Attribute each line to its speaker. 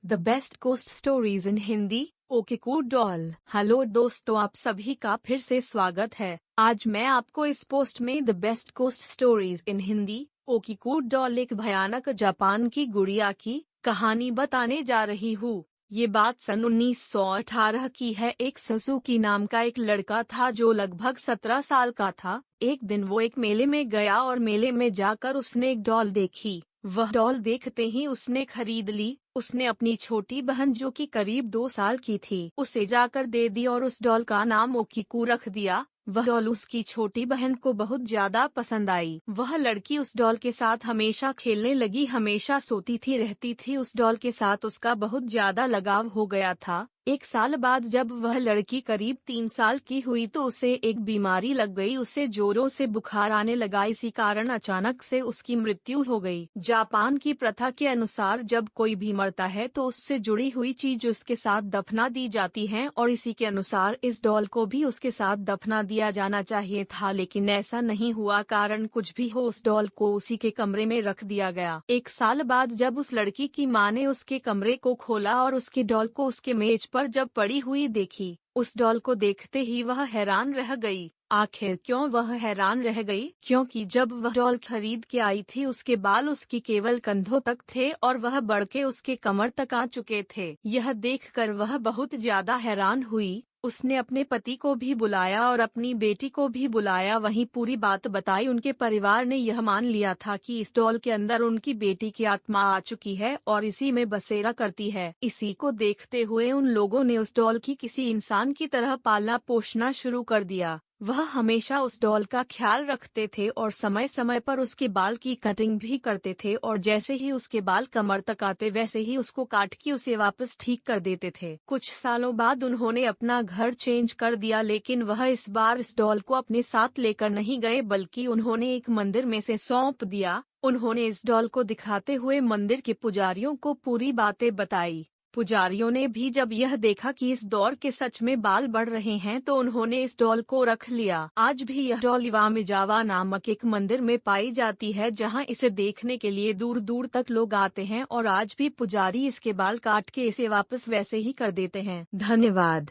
Speaker 1: The best ghost stories in Hindi. Okay cool doll. Hello दोस्तों, आप सभी का फिर से स्वागत है। आज मैं आपको इस पोस्ट में the best ghost stories in Hindi okay cool doll एक भयानक जापान की गुड़िया की कहानी बताने जा रही हूँ। ये बात सन 1918 की है। एक ससुकी नाम का एक लड़का था जो लगभग 17 साल का था। एक दिन वो एक मेले में गया और मेले में जाकर उसने एक डॉल देखी। वह डॉल देखते ही उसने खरीद ली। उसने अपनी छोटी बहन जो कि करीब 2 साल की थी उसे जाकर दे दी और उस डॉल का नाम ओकीकू रख दिया। वह डॉल उसकी छोटी बहन को बहुत ज्यादा पसंद आई। वह लड़की उस डॉल के साथ हमेशा खेलने लगी, हमेशा सोती थी, रहती थी। उस डॉल के साथ उसका बहुत ज्यादा लगाव हो गया था। एक साल बाद जब वह लड़की करीब 3 साल की हुई तो उसे एक बीमारी लग गई। उसे जोरों से बुखार आने लगा। इसी कारण अचानक से उसकी मृत्यु हो गई। जापान की प्रथा के अनुसार जब कोई भी मरता है तो उससे जुड़ी हुई चीज उसके साथ दफना दी जाती है और इसी के अनुसार इस डॉल को भी उसके साथ दफना दिया जाना चाहिए था, लेकिन ऐसा नहीं हुआ। कारण कुछ भी हो, उस डॉल को उसी के कमरे में रख दिया गया। एक साल बाद जब उस लड़की की माँ ने उसके कमरे को खोला और उसकी डॉल को उसके मेज पर जब पड़ी हुई देखी, उस डॉल को देखते ही वह हैरान रह गई। आखिर क्यों वह हैरान रह गई? क्योंकि जब वह डॉल खरीद के आई थी उसके बाल उसकी केवल कंधों तक थे और वह बढ़ के उसके कमर तक आ चुके थे। यह देखकर वह बहुत ज्यादा हैरान हुई। उसने अपने पति को भी बुलाया और अपनी बेटी को भी बुलाया, वहीं पूरी बात बताई। उनके परिवार ने यह मान लिया था कि इस डॉल के अंदर उनकी बेटी की आत्मा आ चुकी है और इसी में बसेरा करती है। इसी को देखते हुए उन लोगों ने उस डॉल की किसी इंसान की तरह पालना पोषना शुरू कर दिया। वह हमेशा उस डॉल का ख्याल रखते थे और समय समय पर उसके बाल की कटिंग भी करते थे और जैसे ही उसके बाल कमर तक आते वैसे ही उसको काट के उसे वापस ठीक कर देते थे। कुछ सालों बाद उन्होंने अपना घर चेंज कर दिया, लेकिन वह इस बार इस डॉल को अपने साथ लेकर नहीं गए बल्कि उन्होंने एक मंदिर में से सौंप दिया। उन्होंने इस डॉल को दिखाते हुए मंदिर के पुजारियों को पूरी बातें बताई। पुजारियों ने भी जब यह देखा कि इस डॉल के सच में बाल बढ़ रहे हैं तो उन्होंने इस डॉल को रख लिया। आज भी यह डॉल इवामिजावा नामक एक मंदिर में पाई जाती है जहां इसे देखने के लिए दूर दूर तक लोग आते हैं और आज भी पुजारी इसके बाल काट के इसे वापस वैसे ही कर देते हैं। धन्यवाद।